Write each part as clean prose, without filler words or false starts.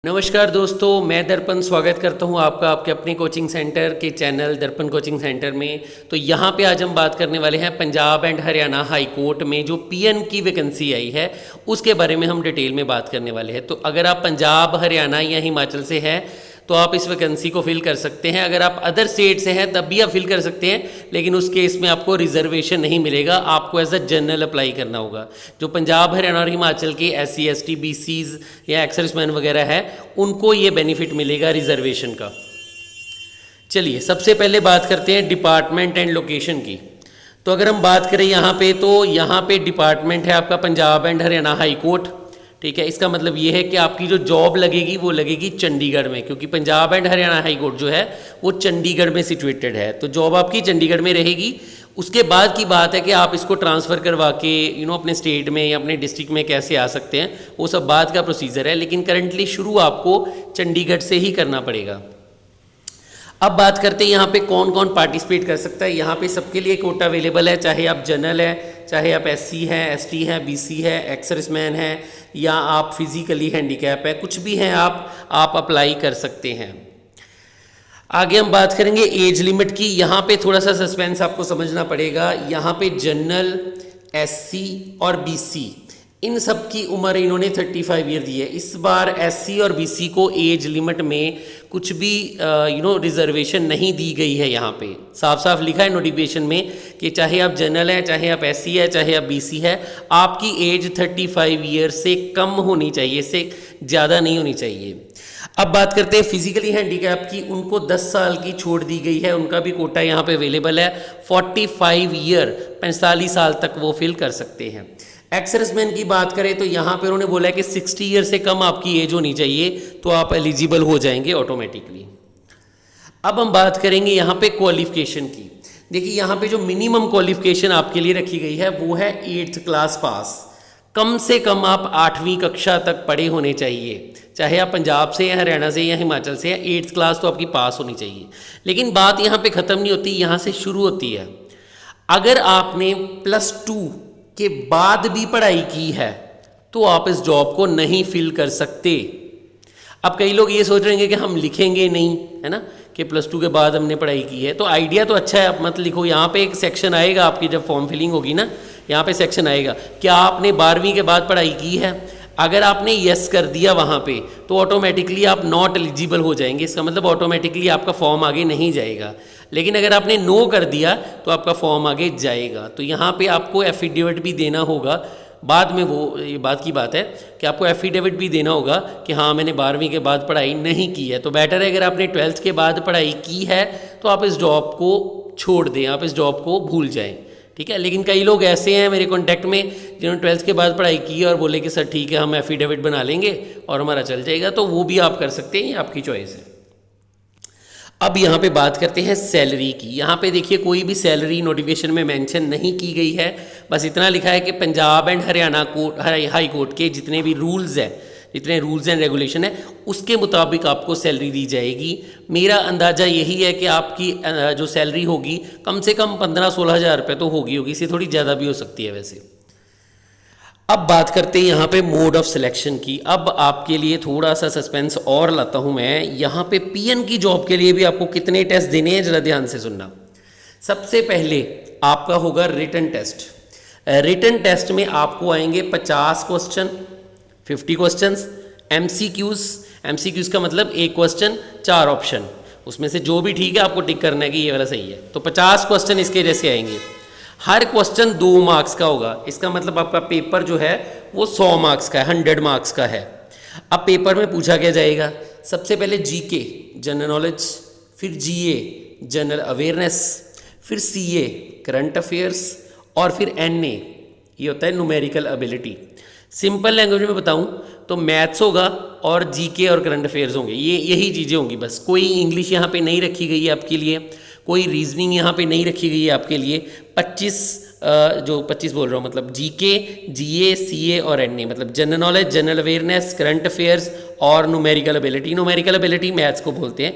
नमस्कार दोस्तों, मैं दर्पण स्वागत करता हूं आपका आपके अपने कोचिंग सेंटर के चैनल दर्पण कोचिंग सेंटर में। तो यहां पे आज हम बात करने वाले हैं Punjab and Haryana high court में जो पीएन की वैकेंसी आई है उसके बारे में हम डिटेल में बात करने वाले हैं। तो अगर आप पंजाब, हरियाणा या हिमाचल से हैं तो आप इस वैकेंसी को फिल कर सकते हैं। अगर आप अदर स्टेट से हैं तब भी आप फिल कर सकते हैं, लेकिन उस केस में आपको रिजर्वेशन नहीं मिलेगा, आपको एज अ जनरल अप्लाई करना होगा। जो पंजाब, हरियाणा और हिमाचल के SC ST BCs या एक्स सर्विसमैन वगैरह है उनको ये बेनिफिट मिलेगा रिजर्वेशन का। चलिए सबसे पहले बात करते हैं डिपार्टमेंट एंड लोकेशन की। तो अगर हम बात करें यहाँ पे, तो यहाँ पे डिपार्टमेंट है आपका Punjab and Haryana high court. ठीक है, इसका मतलब ये है कि आपकी जो जॉब लगेगी वो लगेगी चंडीगढ़ में, क्योंकि Punjab and Haryana high court जो है वो चंडीगढ़ में सिचुएटेड है। तो जॉब आपकी चंडीगढ़ में रहेगी। उसके बाद की बात है कि आप इसको ट्रांसफ़र करवा के अपने स्टेट में या अपने डिस्ट्रिक्ट में कैसे आ सकते हैं, वो सब बाद का प्रोसीजर है, लेकिन करंटली शुरू आपको चंडीगढ़ से ही करना पड़ेगा। अब बात करते हैं यहाँ पे कौन कौन पार्टिसिपेट कर सकता है। यहाँ पे सबके लिए कोटा अवेलेबल है, चाहे आप जनरल है, चाहे आप SC हैं, ST हैं, BC है, एक्स सर्विसमैन है, या आप फिजिकली हैंडीकैप है, कुछ भी हैं आप अप्लाई कर सकते हैं। आगे हम बात करेंगे एज लिमिट की। यहाँ पे थोड़ा सा सस्पेंस आपको समझना पड़ेगा। यहाँ पे जनरल, SC और BC इन सब की उम्र इन्होंने 35 ईयर दी है। इस बार SC और BC को एज लिमिट में कुछ भी रिजर्वेशन नहीं दी गई है। यहाँ पे साफ साफ लिखा है नोटिफिकेशन में कि चाहे आप जनरल हैं, चाहे आप SC है, चाहे आप BC है, आपकी एज 35 ईयर से कम होनी चाहिए, इससे ज़्यादा नहीं होनी चाहिए। अब बात करते हैं फिजिकली हैंडीकैप की। उनको 10 साल की छूट दी गई है, उनका भी कोटा यहाँ पे अवेलेबल है। 45 ईयर 45 साल तक वो फिल कर सकते हैं। एक्स सर्विसमैन की बात करें तो यहाँ पे उन्होंने बोला है कि 60 ईयर से कम आपकी एज होनी चाहिए, तो आप एलिजिबल हो जाएंगे ऑटोमेटिकली। अब हम बात करेंगे यहाँ पे क्वालिफिकेशन की। देखिए यहाँ पे जो मिनिमम क्वालिफिकेशन आपके लिए रखी गई है वो है 8th क्लास पास। कम से कम आप 8वीं कक्षा तक पढ़े होने चाहिए, चाहे आप पंजाब से या हरियाणा से या हिमाचल से, या 8th क्लास तो आपकी पास होनी चाहिए। लेकिन बात यहाँ पे ख़त्म नहीं होती, यहाँ से शुरू होती है। अगर आपने +2 के बाद भी पढ़ाई की है तो आप इस जॉब को नहीं फिल कर सकते। अब कई लोग ये सोच रहे हैं कि हम लिखेंगे नहीं, है ना, कि +2 के बाद हमने पढ़ाई की है। तो आइडिया तो अच्छा है, आप मत लिखो। यहाँ पे एक सेक्शन आएगा आपकी, जब फॉर्म फिलिंग होगी ना, यहाँ पे सेक्शन आएगा, क्या आपने 12वीं के बाद पढ़ाई की है। अगर आपने यस कर दिया वहाँ पे तो ऑटोमेटिकली आप नॉट एलिजिबल हो जाएंगे। इसका मतलब ऑटोमेटिकली आपका फॉर्म आगे नहीं जाएगा। लेकिन अगर आपने नो कर दिया तो आपका फॉर्म आगे जाएगा। तो यहाँ पे आपको एफिडेविट भी देना होगा बाद में। वो ये बात की बात है कि आपको एफिडेविट भी देना होगा कि हाँ मैंने 12वीं के बाद पढ़ाई नहीं की है। तो बेटर है अगर आपने 12th के बाद पढ़ाई की है तो आप इस जॉब को छोड़ दें, आप इस जॉब को भूल जाएँ। ठीक है, लेकिन कई लोग ऐसे हैं मेरे कॉन्टैक्ट में जिन्होंने 12th के बाद पढ़ाई की है और बोले कि सर ठीक है हम एफिडेविट बना लेंगे और हमारा चल जाएगा। तो वो भी आप कर सकते हैं, ये आपकी चॉइस है। अब यहाँ पे बात करते हैं सैलरी की। यहाँ पे देखिए कोई भी सैलरी नोटिफिकेशन में मेंशन नहीं की गई है, बस इतना लिखा है कि Punjab and Haryana court, high court के जितने भी रूल्स हैं, जितने रूल्स एंड रेगुलेशन है उसके मुताबिक आपको सैलरी दी जाएगी। मेरा अंदाज़ा यही है कि आपकी जो सैलरी होगी कम से कम 15-16 हज़ार रुपये तो होगी, इससे थोड़ी ज़्यादा भी हो सकती है वैसे। अब बात करते हैं यहाँ पे मोड ऑफ सिलेक्शन की। अब आपके लिए थोड़ा सा सस्पेंस और लाता हूँ मैं। यहाँ पे PN की जॉब के लिए भी आपको कितने टेस्ट देने हैं, ज़रा ध्यान से सुनना। सबसे पहले आपका होगा रिटन टेस्ट। रिटन टेस्ट में आपको आएंगे 50 क्वेश्चन, 50 क्वेश्चंस, MCQs का मतलब एक क्वेश्चन 4 ऑप्शन, उसमें से जो भी ठीक है आपको टिक करना है कि ये वाला सही है। तो 50 क्वेश्चन इसके जैसे आएंगे। हर क्वेश्चन 2 मार्क्स का होगा। इसका मतलब आपका पेपर जो है वो 100 मार्क्स का है, 100 मार्क्स का है। अब पेपर में पूछा क्या जाएगा, सबसे पहले GK जनरल नॉलेज, फिर GA जनरल अवेयरनेस, फिर CA करंट अफेयर्स, और फिर NA ये होता है न्यूमेरिकल एबिलिटी। सिंपल लैंग्वेज में बताऊं तो मैथ्स होगा और GK और करंट अफेयर्स होंगे, यही चीज़ें होंगी बस। कोई इंग्लिश यहाँ पे नहीं रखी गई है आपके लिए, कोई रीजनिंग यहाँ पे नहीं रखी गई है आपके लिए। 25 बोल रहा हूँ, मतलब GK, GA, CA और NA, मतलब general knowledge, general awareness, current affairs और numerical ability. Numerical ability maths को बोलते हैं।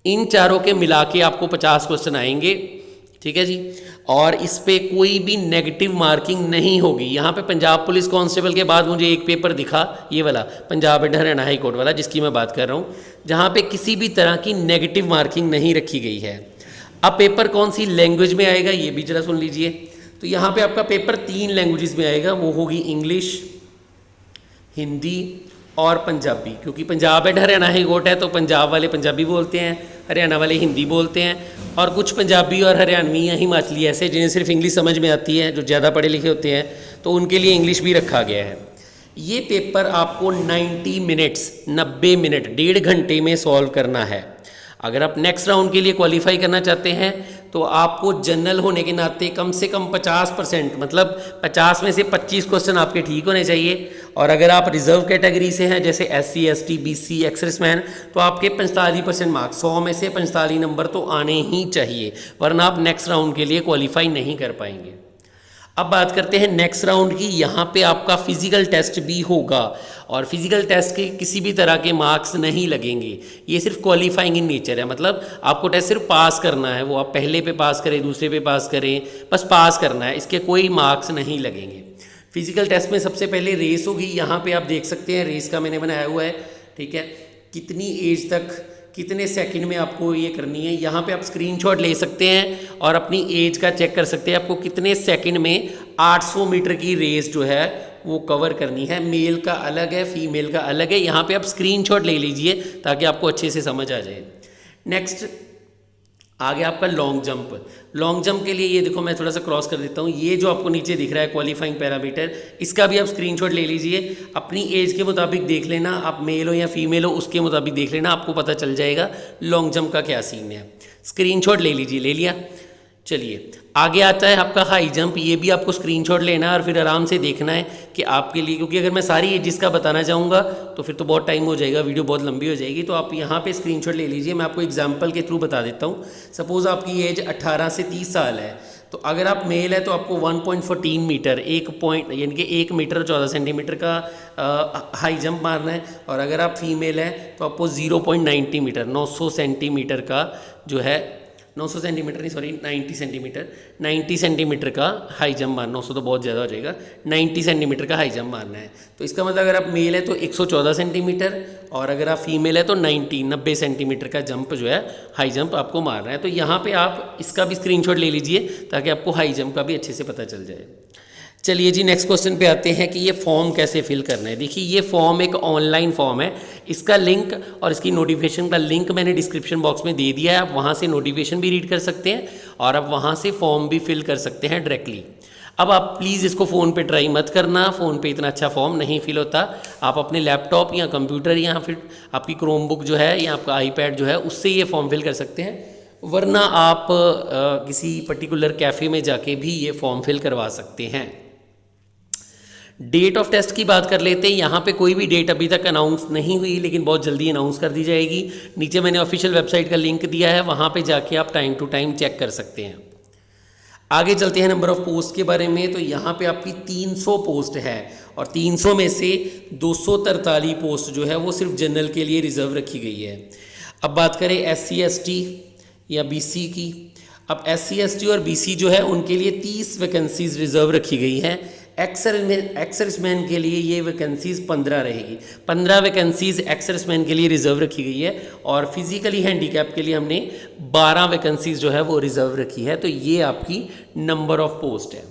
इन चारों के मिला के आपको 50 क्वेश्चन आएंगे। ठीक है जी। और इस पे कोई भी नेगेटिव मार्किंग नहीं होगी। यहाँ पे पंजाब पुलिस कांस्टेबल के बाद मुझे एक पेपर दिखा, ये वाला Punjab and Haryana high court वाला जिसकी मैं बात कर रहा हूँ, जहाँ पे किसी भी तरह की नेगेटिव मार्किंग नहीं रखी गई है। अब पेपर कौन सी लैंग्वेज में आएगा ये भी जरा सुन लीजिए। तो यहाँ पे आपका पेपर 3 लैंग्वेजेस में आएगा, वो होगी इंग्लिश, हिंदी और पंजाबी। क्योंकि Punjab and Haryana high court है तो पंजाब वाले पंजाबी बोलते हैं, हरियाणा वाले हिंदी बोलते हैं, और कुछ पंजाबी और हरियाणवी या हिमाचली ऐसे जिन्हें सिर्फ इंग्लिश समझ में आती है, जो ज़्यादा पढ़े लिखे होते हैं, तो उनके लिए इंग्लिश भी रखा गया है। ये पेपर आपको 90 मिनट्स 90 मिनट 1.5 घंटे में सॉल्व करना है। अगर आप नेक्स्ट राउंड के लिए क्वालिफाई करना चाहते हैं तो आपको जनरल होने के नाते कम से कम 50%, मतलब 50 में से 25 क्वेश्चन आपके ठीक होने चाहिए। और अगर आप रिजर्व कैटेगरी से हैं जैसे SC ST BC ex serviceman, तो आपके 45% मार्क्स, 100 में से 45 नंबर तो आने ही चाहिए, वरना आप नेक्स्ट राउंड के लिए क्वालिफाई नहीं कर पाएंगे। अब बात करते हैं नेक्स्ट राउंड की। यहाँ पे आपका फिजिकल टेस्ट भी होगा, और फिजिकल टेस्ट के किसी भी तरह के मार्क्स नहीं लगेंगे, ये सिर्फ क्वालिफाइंग इन नेचर है। मतलब आपको टेस्ट सिर्फ पास करना है, वो आप पहले पे पास करें, दूसरे पे पास करें, बस पास करना है, इसके कोई मार्क्स नहीं लगेंगे। फिजिकल टेस्ट में सबसे पहले रेस होगी। यहाँ पे आप देख सकते हैं रेस का मैंने बनाया हुआ है, ठीक है, कितनी एज तक कितने सेकंड में आपको ये करनी है। यहाँ पे आप स्क्रीनशॉट ले सकते हैं और अपनी एज का चेक कर सकते हैं, आपको कितने सेकंड में 800 मीटर की रेस जो है वो कवर करनी है। मेल का अलग है, फीमेल का अलग है। यहाँ पे आप स्क्रीनशॉट ले लीजिए ताकि आपको अच्छे से समझ आ जाए। नेक्स्ट आगे आपका लॉन्ग जंप। लॉन्ग जंप के लिए ये देखो, मैं थोड़ा सा क्रॉस कर देता हूँ, ये जो आपको नीचे दिख रहा है क्वालिफाइंग पैरामीटर, इसका भी आप स्क्रीनशॉट ले लीजिए। अपनी एज के मुताबिक देख लेना, आप मेल हो या फीमेल हो उसके मुताबिक देख लेना, आपको पता चल जाएगा लॉन्ग जंप का क्या सीन है। स्क्रीनशॉट ले लीजिए, ले लिया। चलिए आगे आता है आपका हाई जंप। ये भी आपको स्क्रीनशॉट लेना है और फिर आराम से देखना है कि आपके लिए, क्योंकि अगर मैं सारी एजिस का बताना चाहूँगा तो फिर तो बहुत टाइम हो जाएगा, वीडियो बहुत लंबी हो जाएगी। तो आप यहाँ पे स्क्रीनशॉट ले लीजिए, मैं आपको एग्जांपल के थ्रू बता देता हूँ। सपोज़ आपकी एज 18 से 30 साल है, तो अगर आप मेल है तो आपको 1.14 मीटर, 1 पॉइंट यानी कि 1 मीटर 14 सेंटीमीटर का हाई जंप मारना है। और अगर आप फीमेल है तो आपको 0.90 मीटर 900 सेंटीमीटर का जो है 900 सेंटीमीटर नहीं, सॉरी 90 सेंटीमीटर का हाई जंप मारना। 900 तो बहुत ज़्यादा हो जाएगा, 90 सेंटीमीटर का हाई जंप मारना है। तो इसका मतलब अगर आप मेल है तो 114 सेंटीमीटर, और अगर आप फीमेल है तो 90 सेंटीमीटर का जंप जो है हाई जंप आपको मारना है। तो यहाँ पे आप इसका भी स्क्रीनशॉट ले लीजिए ताकि आपको हाई जंप का भी अच्छे से पता चल जाए। चलिए जी नेक्स्ट क्वेश्चन पे आते हैं कि ये फॉर्म कैसे फिल करना है। देखिए ये फॉर्म एक ऑनलाइन फॉर्म है, इसका लिंक और इसकी नोटिफिकेशन का लिंक मैंने डिस्क्रिप्शन बॉक्स में दे दिया है। आप वहाँ से नोटिफिकेशन भी रीड कर सकते हैं और आप वहाँ से फॉर्म भी फिल कर सकते हैं डायरेक्टली। अब आप प्लीज़ इसको फ़ोन पे ट्राई मत करना, फ़ोन पे इतना अच्छा फॉर्म नहीं फिल होता। आप अपने लैपटॉप या कंप्यूटर या फिर आपकी क्रोम बुक जो है या आपका आईपैड जो है उससे ये फॉर्म फिल कर सकते हैं, वरना आप किसी पर्टिकुलर कैफ़े में जाके भी ये फॉर्म फिल करवा सकते हैं। डेट ऑफ टेस्ट की बात कर लेते हैं। यहाँ पे कोई भी डेट अभी तक अनाउंस नहीं हुई, लेकिन बहुत जल्दी अनाउंस कर दी जाएगी। नीचे मैंने ऑफिशियल वेबसाइट का लिंक दिया है, वहाँ पे जाके आप टाइम टू टाइम चेक कर सकते हैं। आगे चलते हैं नंबर ऑफ पोस्ट के बारे में। तो यहाँ पे आपकी 300 पोस्ट है और 300 में से 243 पोस्ट जो है वो सिर्फ जनरल के लिए रिजर्व रखी गई है। अब बात करें SC ST या BC की। अब SC ST और BC जो है उनके लिए 30 वैकेंसीज रिजर्व रखी गई हैं। एक्स सर्विसमैन के लिए ये वैकेंसीज़ 15 रहेगी। 15 वैकेंसीज़ एक्स सर्विसमैन के लिए रिजर्व रखी गई है और फिजिकली हैंडीकैप के लिए हमने 12 वैकेंसीज़ जो है वो रिजर्व रखी है। तो ये आपकी नंबर ऑफ पोस्ट है।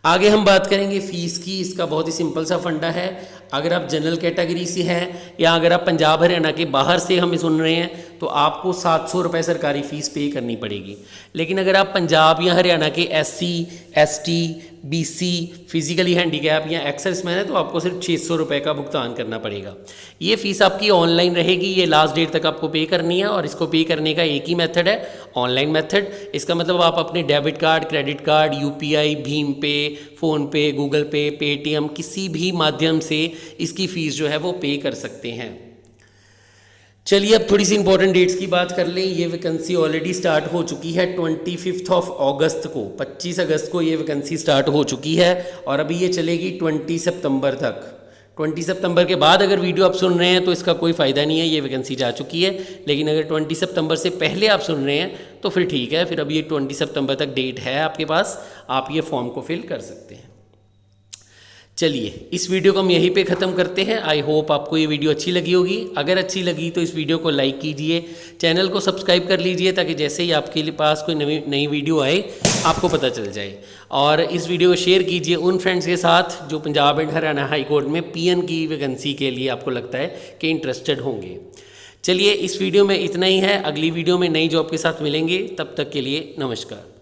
आगे हम बात करेंगे फ़ीस की। इसका बहुत ही सिंपल सा फंडा है। अगर आप जनरल कैटेगरी से हैं या अगर आप पंजाब हरियाणा के बाहर से हमें सुन रहे हैं तो आपको 700 रुपये सरकारी फ़ीस पे करनी पड़ेगी। लेकिन अगर आप पंजाब या हरियाणा के SC ST BC physically handicap या एक्स सर्विसमैन है तो आपको सिर्फ 600 रुपये का भुगतान करना पड़ेगा। ये फ़ीस आपकी ऑनलाइन रहेगी, ये लास्ट डेट तक आपको पे करनी है और इसको पे करने का एक ही मेथड है, ऑनलाइन मेथड। इसका मतलब आप अपने debit card, credit card, UPI, Bhim पे, फ़ोनपे, गूगल पे, पेटीएम किसी भी माध्यम से इसकी फ़ीस जो है वो पे कर सकते हैं। चलिए अब थोड़ी सी इंपॉर्टेंट डेट्स की बात कर लें। ये वैकेंसी ऑलरेडी स्टार्ट हो चुकी है 25 अगस्त को, 25 अगस्त को ये वैकेंसी स्टार्ट हो चुकी है और अभी ये चलेगी 20 सितंबर तक। 20 सितंबर के बाद अगर वीडियो आप सुन रहे हैं तो इसका कोई फ़ायदा नहीं है, ये वैकेंसी जा चुकी है। लेकिन अगर 20 सितंबर से पहले आप सुन रहे हैं तो फिर ठीक है, फिर अब ये 20 सितंबर तक डेट है आपके पास, आप ये फॉर्म को फिल कर सकते हैं। चलिए इस वीडियो को हम यहीं पे ख़त्म करते हैं। आई होप आपको ये वीडियो अच्छी लगी होगी। अगर अच्छी लगी तो इस वीडियो को लाइक कीजिए, चैनल को सब्सक्राइब कर लीजिए ताकि जैसे ही आपके पास कोई नई वीडियो आए आपको पता चल जाए। और इस वीडियो को शेयर कीजिए उन फ्रेंड्स के साथ जो Punjab and Haryana high court में PN की वैकेंसी के लिए आपको लगता है कि इंटरेस्टेड होंगे। चलिए इस वीडियो में इतना ही है, अगली वीडियो में नई जॉब के साथ मिलेंगे, तब तक के लिए नमस्कार।